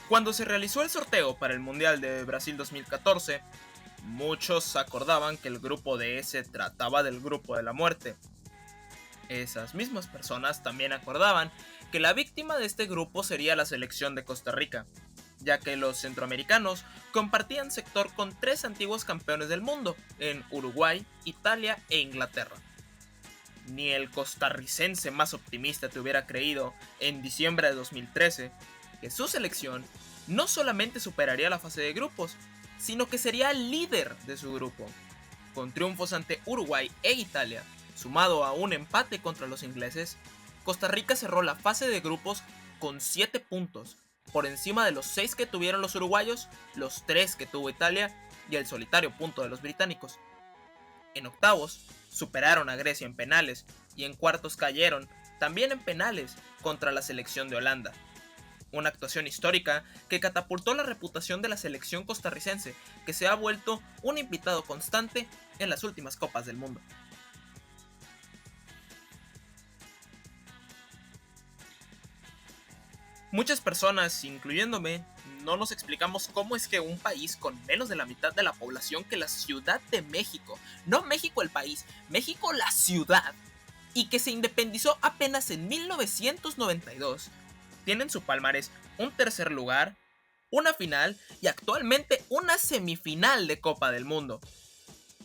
Cuando se realizó el sorteo para el Mundial de Brasil 2014, muchos acordaban que el grupo de se trataba del grupo de la muerte. Esas mismas personas también acordaban que la víctima de este grupo sería la selección de Costa Rica, ya que los centroamericanos compartían sector con tres antiguos campeones del mundo, en Uruguay, Italia e Inglaterra. Ni el costarricense más optimista te hubiera creído, en diciembre de 2013, que su selección no solamente superaría la fase de grupos, sino que sería el líder de su grupo. Con triunfos ante Uruguay e Italia, sumado a un empate contra los ingleses, Costa Rica cerró la fase de grupos con 7 puntos, por encima de los 6 que tuvieron los uruguayos, los 3 que tuvo Italia y el solitario punto de los británicos. En octavos, superaron a Grecia en penales y en cuartos cayeron, también en penales, contra la selección de Holanda. Una actuación histórica que catapultó la reputación de la selección costarricense, que se ha vuelto un invitado constante en las últimas Copas del Mundo. Muchas personas, incluyéndome, no nos explicamos cómo es que un país con menos de la mitad de la población que la Ciudad de México, no México el país, México la ciudad, y que se independizó apenas en 1992, tiene en su palmarés un tercer lugar, una final y actualmente una semifinal de Copa del Mundo.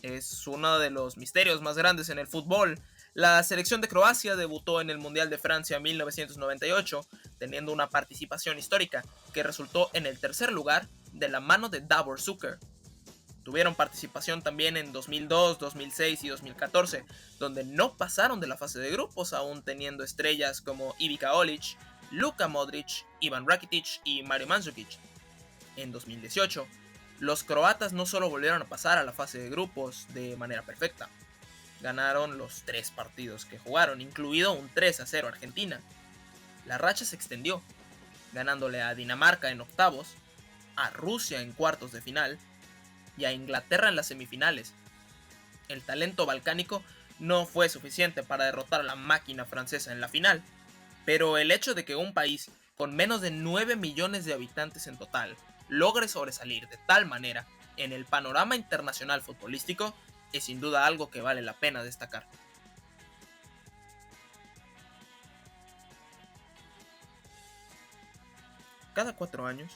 Es uno de los misterios más grandes en el fútbol. La selección de Croacia debutó en el Mundial de Francia 1998, teniendo una participación histórica que resultó en el tercer lugar de la mano de Davor Suker. Tuvieron participación también en 2002, 2006 y 2014, donde no pasaron de la fase de grupos, aún teniendo estrellas como Ivica Olic, Luka Modric, Ivan Rakitic y Mario Mandzukic. En 2018, los croatas no solo volvieron a pasar a la fase de grupos de manera perfecta, ganaron los 3 partidos que jugaron, incluido un 3-0 Argentina. La racha se extendió, ganándole a Dinamarca en octavos, a Rusia en cuartos de final y a Inglaterra en las semifinales. El talento balcánico no fue suficiente para derrotar a la máquina francesa en la final, pero el hecho de que un país con menos de 9 millones de habitantes en total logre sobresalir de tal manera en el panorama internacional futbolístico es sin duda algo que vale la pena destacar. Cada 4 años,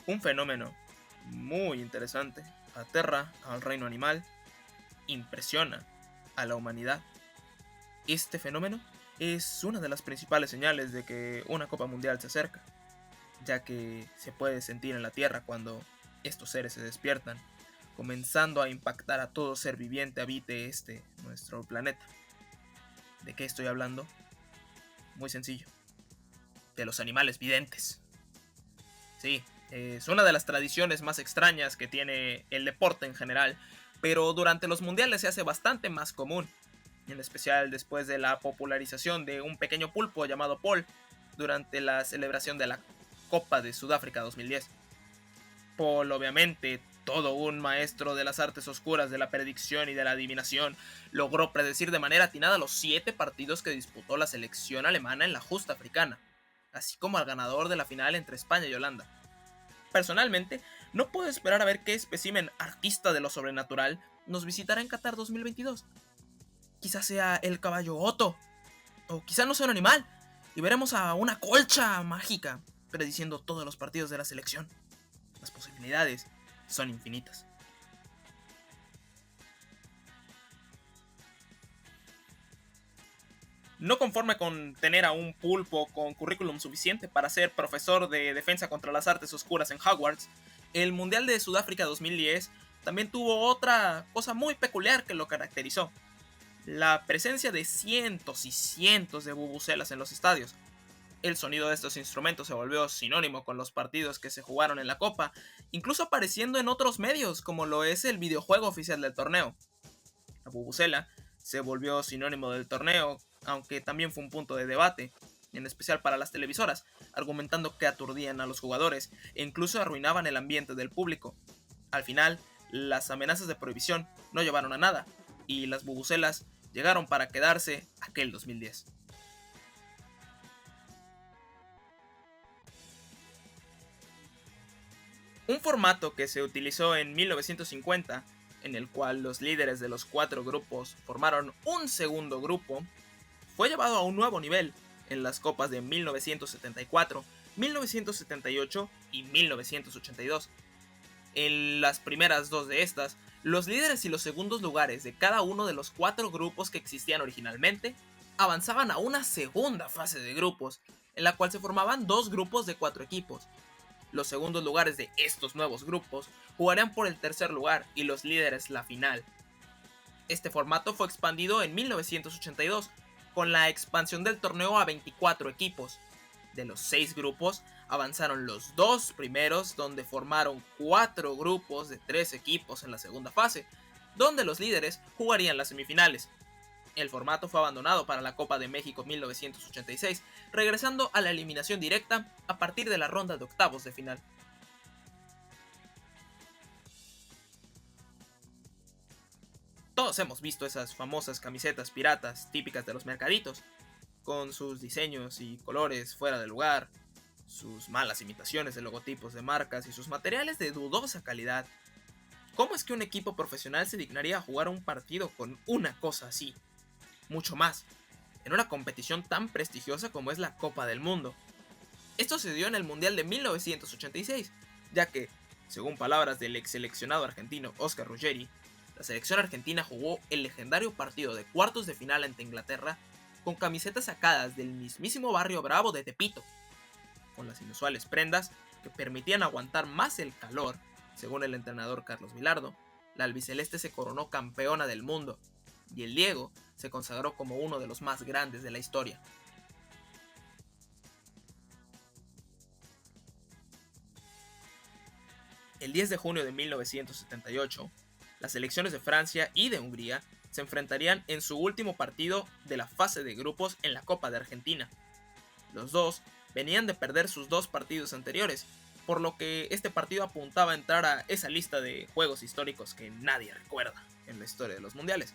un fenómeno muy interesante aterra al reino animal, impresiona a la humanidad. Este fenómeno es una de las principales señales de que una Copa Mundial se acerca, ya que se puede sentir en la Tierra cuando estos seres se despiertan, comenzando a impactar a todo ser viviente habite nuestro planeta. ¿De qué estoy hablando? Muy sencillo, de los animales videntes. Sí, es una de las tradiciones más extrañas que tiene el deporte en general, pero durante los mundiales se hace bastante más común, en especial después de la popularización de un pequeño pulpo llamado Paul durante la celebración de la Copa de Sudáfrica 2010. Paul, obviamente, todo un maestro de las artes oscuras de la predicción y de la adivinación, logró predecir de manera atinada los 7 partidos que disputó la selección alemana en la justa africana, así como al ganador de la final entre España y Holanda. Personalmente, no puedo esperar a ver qué espécimen artista de lo sobrenatural nos visitará en Qatar 2022. Quizás sea el caballo Otto, o quizá no sea un animal, y veremos a una colcha mágica prediciendo todos los partidos de la selección. Las posibilidades son infinitas. No conforme con tener a un pulpo con currículum suficiente para ser profesor de defensa contra las artes oscuras en Hogwarts, el Mundial de Sudáfrica 2010 también tuvo otra cosa muy peculiar que lo caracterizó: la presencia de cientos y cientos de bubucelas en los estadios. El sonido de estos instrumentos se volvió sinónimo con los partidos que se jugaron en la Copa, incluso apareciendo en otros medios como lo es el videojuego oficial del torneo. La bubucela se volvió sinónimo del torneo, aunque también fue un punto de debate, en especial para las televisoras, argumentando que aturdían a los jugadores e incluso arruinaban el ambiente del público. Al final, las amenazas de prohibición no llevaron a nada, y las bubucelas llegaron para quedarse aquel 2010. Un formato que se utilizó en 1950, en el cual los líderes de los 4 grupos formaron un segundo grupo, fue llevado a un nuevo nivel en las copas de 1974, 1978 y 1982. En las primeras 2 de estas, los líderes y los segundos lugares de cada uno de los 4 grupos que existían originalmente avanzaban a una segunda fase de grupos, en la cual se formaban 2 grupos de 4 equipos. Los segundos lugares de estos nuevos grupos jugarían por el tercer lugar y los líderes la final. Este formato fue expandido en 1982 con la expansión del torneo a 24 equipos. De los 6 grupos avanzaron los 2 primeros, donde formaron 4 grupos de 3 equipos en la segunda fase, donde los líderes jugarían las semifinales. El formato fue abandonado para la Copa de México 1986, regresando a la eliminación directa a partir de la ronda de octavos de final. Todos hemos visto esas famosas camisetas piratas típicas de los mercaditos, con sus diseños y colores fuera de lugar, sus malas imitaciones de logotipos de marcas y sus materiales de dudosa calidad. ¿Cómo es que un equipo profesional se dignaría a jugar un partido con una cosa así? Mucho más, en una competición tan prestigiosa como es la Copa del Mundo. Esto se dio en el Mundial de 1986, ya que, según palabras del ex seleccionado argentino Oscar Ruggeri, la selección argentina jugó el legendario partido de cuartos de final ante Inglaterra con camisetas sacadas del mismísimo barrio Bravo de Tepito, con las inusuales prendas que permitían aguantar más el calor. Según el entrenador Carlos Vilardo, la albiceleste se coronó campeona del mundo y el Diego se consagró como uno de los más grandes de la historia. El 10 de junio de 1978, las selecciones de Francia y de Hungría se enfrentarían en su último partido de la fase de grupos en la Copa de Argentina. Los dos venían de perder sus 2 partidos anteriores, por lo que este partido apuntaba a entrar a esa lista de juegos históricos que nadie recuerda en la historia de los mundiales.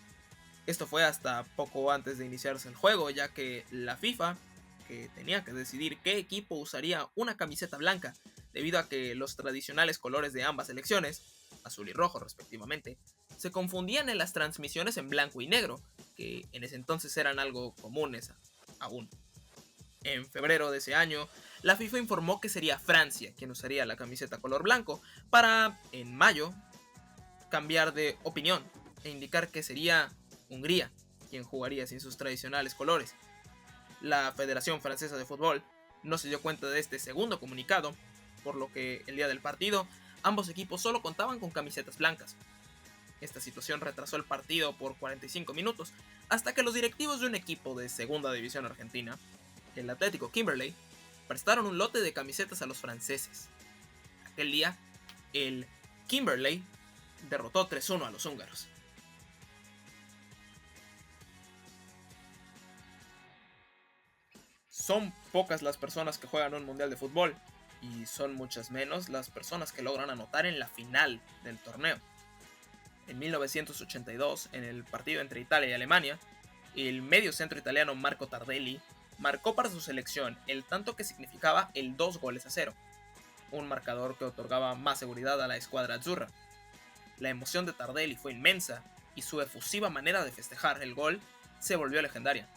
Esto fue hasta poco antes de iniciarse el juego, ya que la FIFA, que tenía que decidir qué equipo usaría una camiseta blanca, debido a que los tradicionales colores de ambas selecciones, azul y rojo respectivamente, se confundían en las transmisiones en blanco y negro, que en ese entonces eran algo comunes aún. En febrero de ese año, la FIFA informó que sería Francia quien usaría la camiseta color blanco, para, en mayo, cambiar de opinión e indicar que sería Hungría quien jugaría sin sus tradicionales colores. La Federación Francesa de Fútbol no se dio cuenta de este segundo comunicado, por lo que el día del partido ambos equipos solo contaban con camisetas blancas. Esta situación retrasó el partido por 45 minutos, hasta que los directivos de un equipo de segunda división argentina, el Atlético Kimberley, prestaron un lote de camisetas a los franceses. Aquel día, el Kimberley derrotó 3-1 a los húngaros. Son pocas las personas que juegan un mundial de fútbol, y son muchas menos las personas que logran anotar en la final del torneo. En 1982, en el partido entre Italia y Alemania, el medio centro italiano Marco Tardelli marcó para su selección el tanto que significaba el 2-0, un marcador que otorgaba más seguridad a la escuadra azzurra. La emoción de Tardelli fue inmensa y su efusiva manera de festejar el gol se volvió legendaria.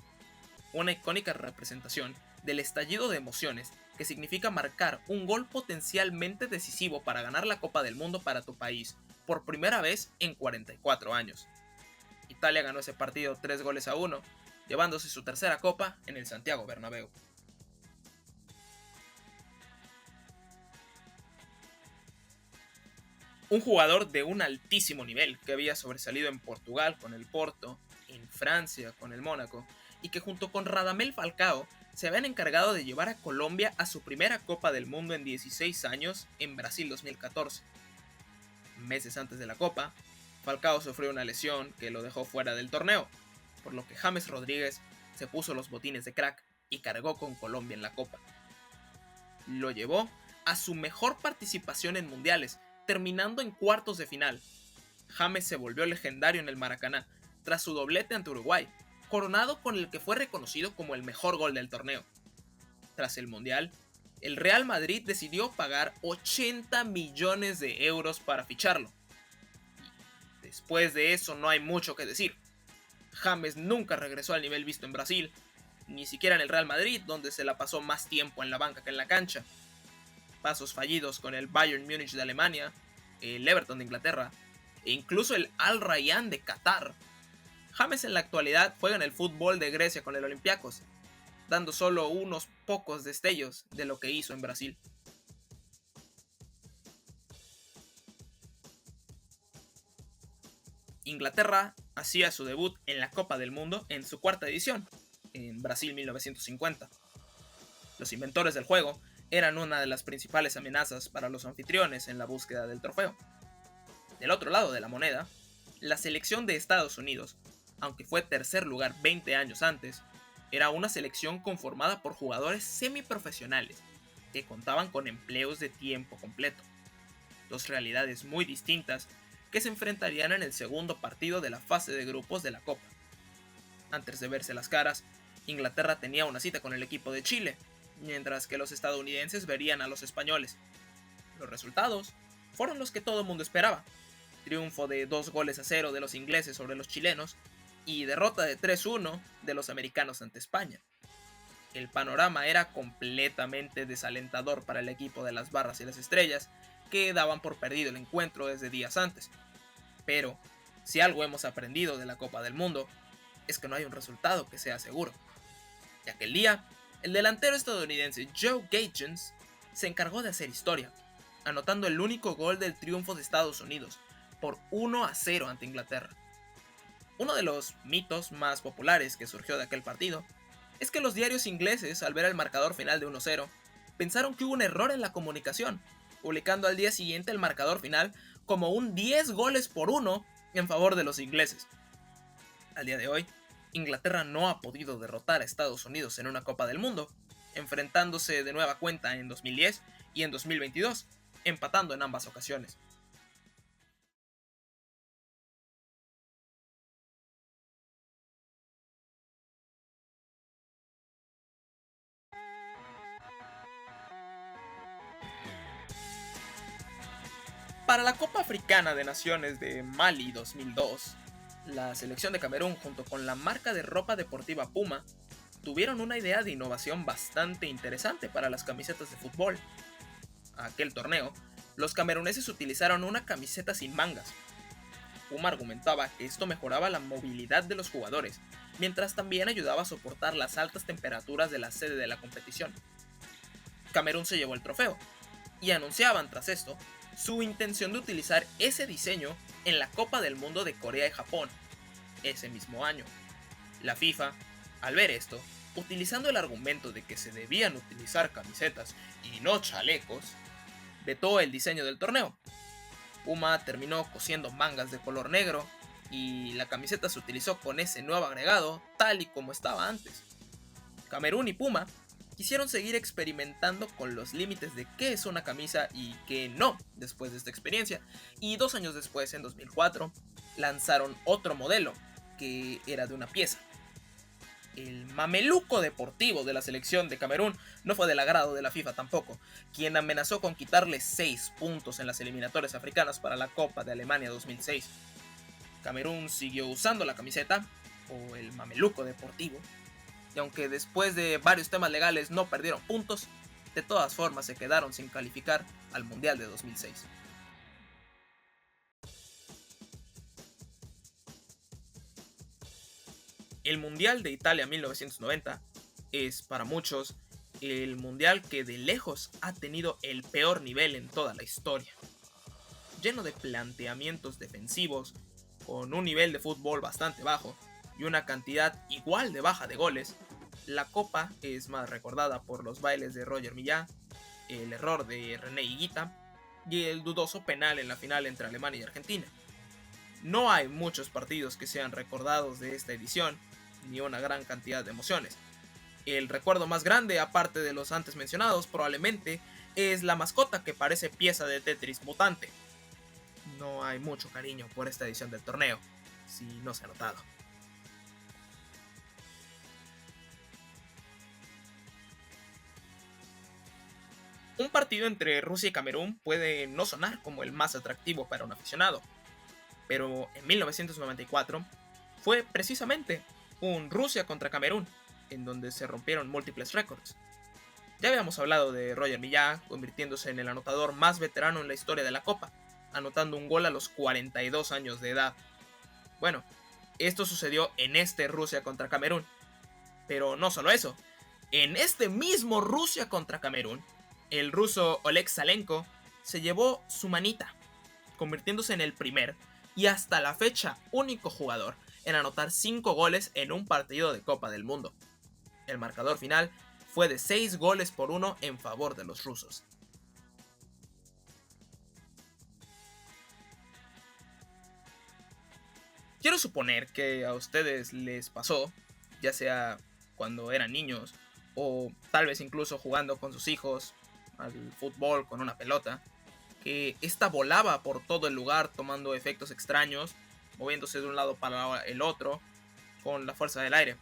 Una icónica representación del estallido de emociones que significa marcar un gol potencialmente decisivo para ganar la Copa del Mundo para tu país por primera vez en 44 años. Italia ganó ese partido 3-1, llevándose su tercera copa en el Santiago Bernabéu. Un jugador de un altísimo nivel que había sobresalido en Portugal con el Porto, en Francia con el Mónaco, y que junto con Radamel Falcao se habían encargado de llevar a Colombia a su primera Copa del Mundo en 16 años en Brasil 2014. Meses antes de la Copa, Falcao sufrió una lesión que lo dejó fuera del torneo, por lo que James Rodríguez se puso los botines de crack y cargó con Colombia en la Copa. Lo llevó a su mejor participación en mundiales, terminando en cuartos de final. James se volvió legendario en el Maracaná tras su doblete ante Uruguay, coronado con el que fue reconocido como el mejor gol del torneo. Tras el mundial, el Real Madrid decidió pagar 80 millones de euros para ficharlo. Después de eso no hay mucho que decir. James nunca regresó al nivel visto en Brasil, ni siquiera en el Real Madrid, donde se la pasó más tiempo en la banca que en la cancha. Pasos fallidos con el Bayern Múnich de Alemania, el Everton de Inglaterra e incluso el Al Rayyan de Qatar. James en la actualidad juega en el fútbol de Grecia con el Olympiacos, dando solo unos pocos destellos de lo que hizo en Brasil. Inglaterra hacía su debut en la Copa del Mundo en su cuarta edición, en Brasil 1950. Los inventores del juego eran una de las principales amenazas para los anfitriones en la búsqueda del trofeo. Del otro lado de la moneda, la selección de Estados Unidos, aunque fue tercer lugar 20 años antes, era una selección conformada por jugadores semiprofesionales que contaban con empleos de tiempo completo. Dos realidades muy distintas que se enfrentarían en el segundo partido de la fase de grupos de la Copa. Antes de verse las caras, Inglaterra tenía una cita con el equipo de Chile, mientras que los estadounidenses verían a los españoles. Los resultados fueron los que todo el mundo esperaba. Triunfo de 2-0 de los ingleses sobre los chilenos y derrota de 3-1 de los americanos ante España. El panorama era completamente desalentador para el equipo de las Barras y las Estrellas, que daban por perdido el encuentro desde días antes. Pero, si algo hemos aprendido de la Copa del Mundo, es que no hay un resultado que sea seguro. Y aquel día, el delantero estadounidense Joe Gagens se encargó de hacer historia, anotando el único gol del triunfo de Estados Unidos, por 1-0 ante Inglaterra. Uno de los mitos más populares que surgió de aquel partido es que los diarios ingleses, al ver el marcador final de 1-0, pensaron que hubo un error en la comunicación, publicando al día siguiente el marcador final como un 10-1 en favor de los ingleses. Al día de hoy, Inglaterra no ha podido derrotar a Estados Unidos en una Copa del Mundo, enfrentándose de nueva cuenta en 2010 y en 2022, empatando en ambas ocasiones. Para la Copa Africana de Naciones de Mali 2002, la selección de Camerún junto con la marca de ropa deportiva Puma tuvieron una idea de innovación bastante interesante para las camisetas de fútbol. A aquel torneo, los cameruneses utilizaron una camiseta sin mangas. Puma argumentaba que esto mejoraba la movilidad de los jugadores, mientras también ayudaba a soportar las altas temperaturas de la sede de la competición. Camerún se llevó el trofeo, y anunciaban tras esto su intención de utilizar ese diseño en la Copa del Mundo de Corea y Japón, ese mismo año. La FIFA, al ver esto, utilizando el argumento de que se debían utilizar camisetas y no chalecos, vetó el diseño del torneo. Puma terminó cosiendo mangas de color negro y la camiseta se utilizó con ese nuevo agregado tal y como estaba antes. Camerún y Puma quisieron seguir experimentando con los límites de qué es una camisa y qué no después de esta experiencia, y 2 años después, en 2004, lanzaron otro modelo que era de una pieza. El mameluco deportivo de la selección de Camerún no fue del agrado de la FIFA tampoco, quien amenazó con quitarle 6 puntos en las eliminatorias africanas para la Copa de Alemania 2006. Camerún siguió usando la camiseta, o el mameluco deportivo, y aunque después de varios temas legales no perdieron puntos, de todas formas se quedaron sin calificar al Mundial de 2006. El Mundial de Italia 1990 es, para muchos, el mundial que de lejos ha tenido el peor nivel en toda la historia. Lleno de planteamientos defensivos, con un nivel de fútbol bastante bajo y una cantidad igual de baja de goles, la Copa es más recordada por los bailes de Roger Millán, el error de René Higuita y el dudoso penal en la final entre Alemania y Argentina. No hay muchos partidos que sean recordados de esta edición, ni una gran cantidad de emociones. El recuerdo más grande, aparte de los antes mencionados, probablemente es la mascota que parece pieza de Tetris mutante. No hay mucho cariño por esta edición del torneo, si no se ha notado. Un partido entre Rusia y Camerún puede no sonar como el más atractivo para un aficionado, pero en 1994 fue precisamente un Rusia contra Camerún, en donde se rompieron múltiples récords. Ya habíamos hablado de Roger Milla convirtiéndose en el anotador más veterano en la historia de la Copa, anotando un gol a los 42 años de edad. Bueno, esto sucedió en este Rusia contra Camerún. Pero no solo eso, en este mismo Rusia contra Camerún, el ruso Oleg Salenko se llevó su manita, convirtiéndose en el primer y hasta la fecha único jugador en anotar 5 goles en un partido de Copa del Mundo. El marcador final fue de 6-1 en favor de los rusos. Quiero suponer que a ustedes les pasó, ya sea cuando eran niños o tal vez incluso jugando con sus hijos al fútbol con una pelota, que esta volaba por todo el lugar tomando efectos extraños, moviéndose de un lado para el otro con la fuerza del aire.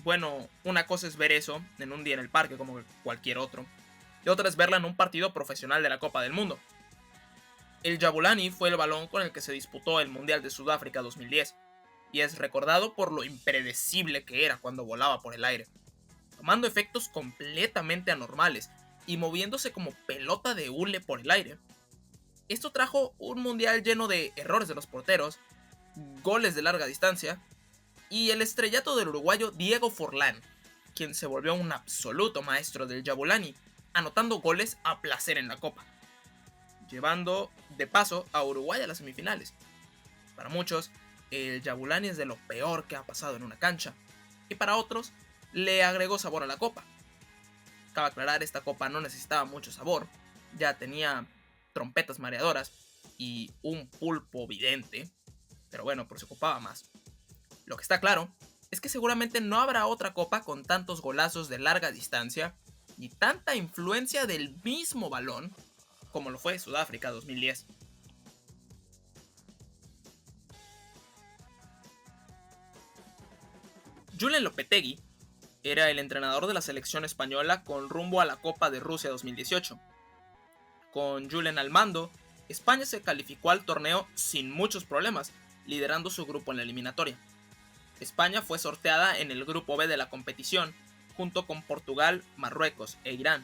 Bueno, una cosa es ver eso en un día en el parque como cualquier otro, y otra es verla en un partido profesional de la Copa del Mundo. El Jabulani fue el balón con el que se disputó el Mundial de Sudáfrica 2010, y es recordado por lo impredecible que era cuando volaba por el aire, tomando efectos completamente anormales y moviéndose como pelota de hule por el aire. Esto trajo un mundial lleno de errores de los porteros, goles de larga distancia y el estrellato del uruguayo Diego Forlán, quien se volvió un absoluto maestro del Jabulani, anotando goles a placer en la Copa, llevando de paso a Uruguay a las semifinales. Para muchos, el Jabulani es de lo peor que ha pasado en una cancha, y para otros, le agregó sabor a la Copa. Cabe aclarar, esta Copa no necesitaba mucho sabor, ya tenía trompetas mareadoras y un pulpo vidente, pero bueno, por si ocupaba más. Lo que está claro es que seguramente no habrá otra Copa con tantos golazos de larga distancia y tanta influencia del mismo balón como lo fue Sudáfrica 2010. Julen Lopetegui era el entrenador de la selección española con rumbo a la Copa de Rusia 2018. Con Julen al mando, España se calificó al torneo sin muchos problemas, liderando su grupo en la eliminatoria. España fue sorteada en el grupo B de la competición, junto con Portugal, Marruecos e Irán.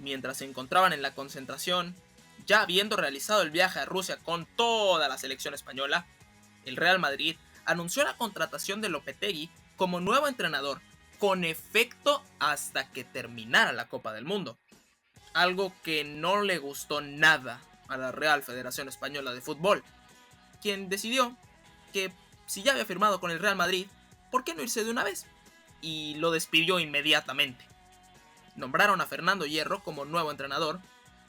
Mientras se encontraban en la concentración, ya habiendo realizado el viaje a Rusia con toda la selección española, el Real Madrid anunció la contratación de Lopetegui como nuevo entrenador, con efecto hasta que terminara la Copa del Mundo. Algo que no le gustó nada a la Real Federación Española de Fútbol, quien decidió que si ya había firmado con el Real Madrid, ¿por qué no irse de una vez? Y lo despidió inmediatamente. Nombraron a Fernando Hierro como nuevo entrenador,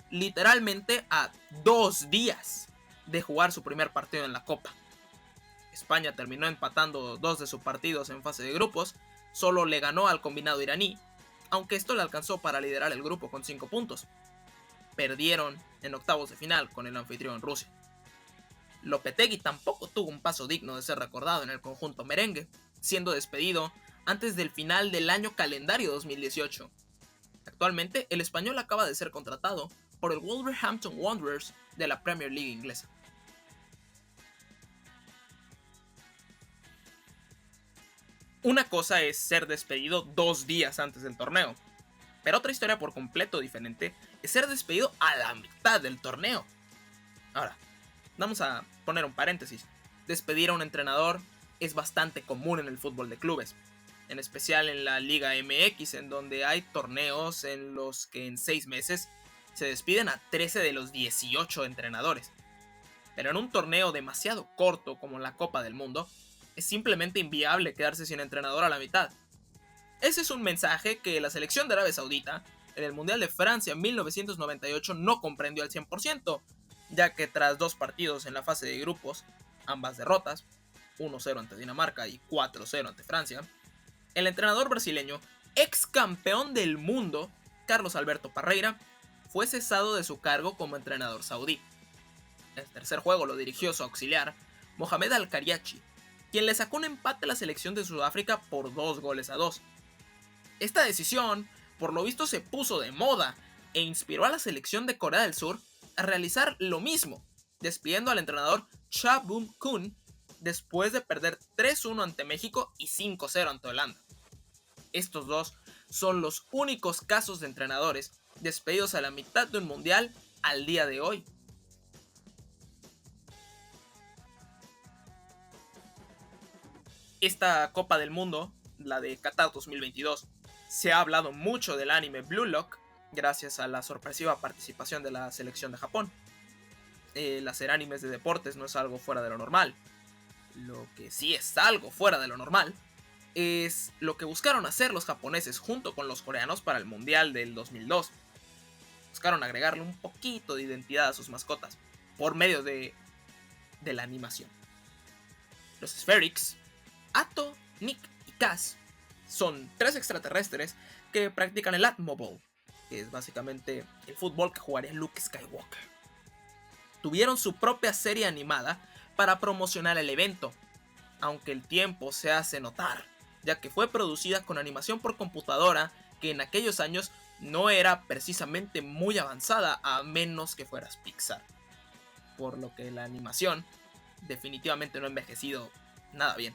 literalmente a 2 días de jugar su primer partido en la Copa. España terminó empatando 2 de sus partidos en fase de grupos, solo le ganó al combinado iraní, aunque esto le alcanzó para liderar el grupo con 5 puntos. Perdieron en octavos de final con el anfitrión Rusia. Lopetegui tampoco tuvo un paso digno de ser recordado en el conjunto merengue, siendo despedido antes del final del año calendario 2018. Actualmente, el español acaba de ser contratado por el Wolverhampton Wanderers de la Premier League inglesa. Una cosa es ser despedido 2 días antes del torneo, pero otra historia por completo diferente es ser despedido a la mitad del torneo. Ahora, vamos a poner un paréntesis. Despedir a un entrenador es bastante común en el fútbol de clubes, en especial en la Liga MX, en donde hay torneos en los que en 6 meses se despiden a 13 de los 18 entrenadores. Pero en un torneo demasiado corto como la Copa del Mundo, es simplemente inviable quedarse sin entrenador a la mitad. Ese es un mensaje que la selección de Arabia Saudita en el Mundial de Francia en 1998 no comprendió al 100%, ya que tras 2 partidos en la fase de grupos, ambas derrotas, 1-0 ante Dinamarca y 4-0 ante Francia, el entrenador brasileño, ex campeón del mundo, Carlos Alberto Parreira, fue cesado de su cargo como entrenador saudí. El tercer juego lo dirigió su auxiliar, Mohamed Al-Kariachi, quien le sacó un empate a la selección de Sudáfrica por 2-2. Esta decisión por lo visto se puso de moda e inspiró a la selección de Corea del Sur a realizar lo mismo, despidiendo al entrenador Cha Bum-kun después de perder 3-1 ante México y 5-0 ante Holanda. Estos dos son los únicos casos de entrenadores despedidos a la mitad de un mundial al día de hoy. Esta Copa del Mundo, la de Qatar 2022, se ha hablado mucho del anime Blue Lock gracias a la sorpresiva participación de la selección de Japón. El hacer animes de deportes no es algo fuera de lo normal. Lo que sí es algo fuera de lo normal es lo que buscaron hacer los japoneses junto con los coreanos para el Mundial del 2002. Buscaron agregarle un poquito de identidad a sus mascotas por medio de la animación. Los Spherix, Atto, Nick y Kaz son 3 extraterrestres que practican el Atmo Ball, que es básicamente el fútbol que jugaría Luke Skywalker. Tuvieron su propia serie animada para promocionar el evento, aunque el tiempo se hace notar, ya que fue producida con animación por computadora que en aquellos años no era precisamente muy avanzada a menos que fueras Pixar, por lo que la animación definitivamente no ha envejecido nada bien.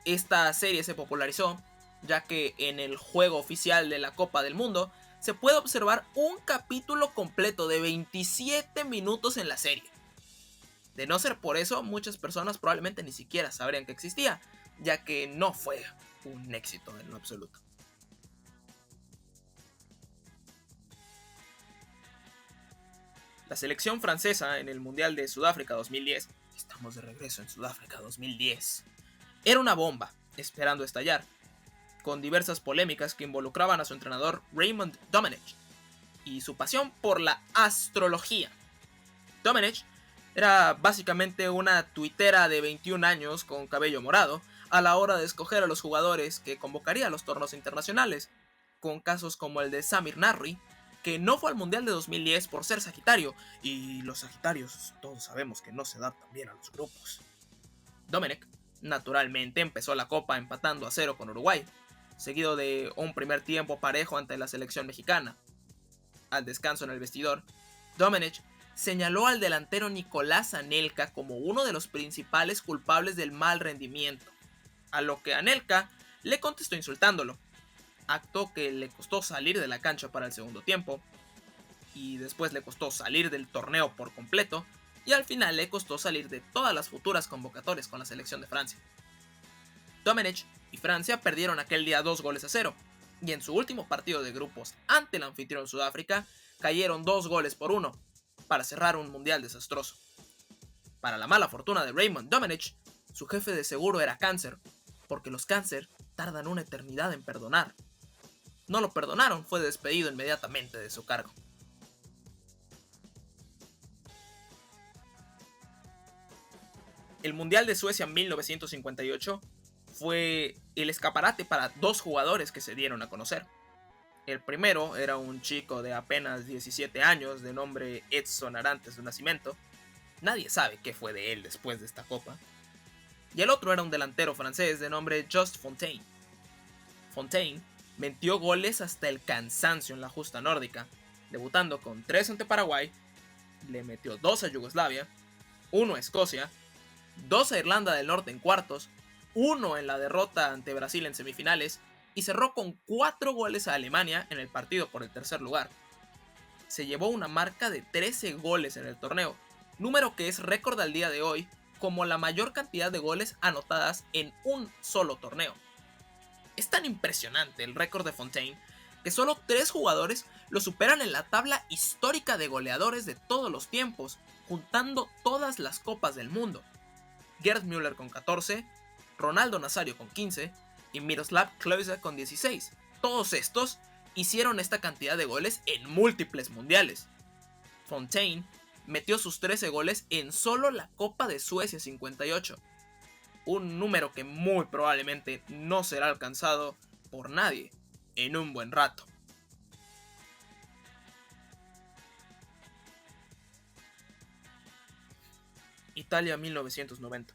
Esta serie se popularizó ya que en el juego oficial de la Copa del Mundo se puede observar un capítulo completo de 27 minutos en la serie. De no ser por eso, muchas personas probablemente ni siquiera sabrían que existía, ya que no fue un éxito en lo absoluto. La selección francesa en el Mundial de Sudáfrica 2010, estamos de regreso en Sudáfrica 2010, era una bomba, esperando estallar, con diversas polémicas que involucraban a su entrenador Raymond Domenech y su pasión por la astrología. Domenech era básicamente una tuitera de 21 años con cabello morado a la hora de escoger a los jugadores que convocaría a los torneos internacionales, con casos como el de Samir Nasri, que no fue al Mundial de 2010 por ser Sagitario, y los Sagitarios todos sabemos que no se adaptan bien a los grupos. Domenech naturalmente empezó la Copa empatando a 0 con Uruguay, seguido de un primer tiempo parejo ante la selección mexicana. Al descanso en el vestidor, Domenech señaló al delantero Nicolás Anelka como uno de los principales culpables del mal rendimiento, a lo que Anelka le contestó insultándolo, acto que le costó salir de la cancha para el segundo tiempo, y después le costó salir del torneo por completo, y al final le costó salir de todas las futuras convocatorias con la selección de Francia. Domenech y Francia perdieron aquel día 2-0, y en su último partido de grupos ante el anfitrión Sudáfrica cayeron 2-1 para cerrar un mundial desastroso. Para la mala fortuna de Raymond Domenech, su jefe de seguro era cáncer, porque los cáncer tardan una eternidad en perdonar. No lo perdonaron, fue despedido inmediatamente de su cargo. El Mundial de Suecia 1958 fue el escaparate para 2 jugadores que se dieron a conocer. El primero era un chico de apenas 17 años de nombre Edson Arantes de Nacimiento. Nadie sabe qué fue de él después de esta copa. Y el otro era un delantero francés de nombre Just Fontaine. Fontaine metió goles hasta el cansancio en la justa nórdica, debutando con 3 ante Paraguay, le metió 2 a Yugoslavia, 1 a Escocia, 2 a Irlanda del Norte en cuartos, 1 en la derrota ante Brasil en semifinales y cerró con 4 goles a Alemania en el partido por el tercer lugar. Se llevó una marca de 13 goles en el torneo, número que es récord al día de hoy como la mayor cantidad de goles anotadas en un solo torneo. Es tan impresionante el récord de Fontaine que solo 3 jugadores lo superan en la tabla histórica de goleadores de todos los tiempos, juntando todas las copas del mundo. Gerd Müller con 14, Ronaldo Nazario con 15 y Miroslav Klose con 16. Todos estos hicieron esta cantidad de goles en múltiples mundiales. Fontaine metió sus 13 goles en solo la Copa de Suecia 58, un número que muy probablemente no será alcanzado por nadie en un buen rato. Italia 1990.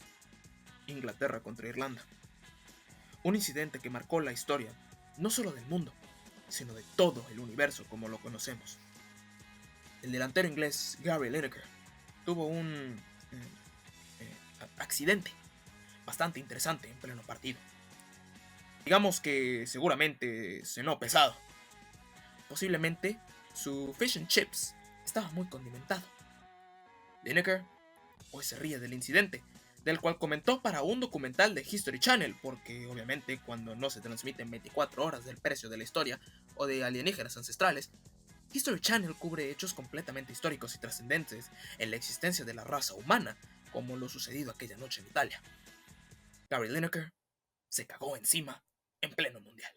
Inglaterra contra Irlanda. Un incidente que marcó la historia, no solo del mundo, sino de todo el universo como lo conocemos. El delantero inglés Gary Lineker tuvo un accidente bastante interesante en pleno partido. Digamos que seguramente cenó pesado. Posiblemente su fish and chips estaba muy condimentado. Lineker hoy se ríe del incidente, del cual comentó para un documental de History Channel, porque obviamente cuando no se transmiten 24 horas del precio de la historia o de alienígenas ancestrales, History Channel cubre hechos completamente históricos y trascendentes en la existencia de la raza humana, como lo sucedido aquella noche en Italia. Gary Lineker se cagó encima en pleno mundial.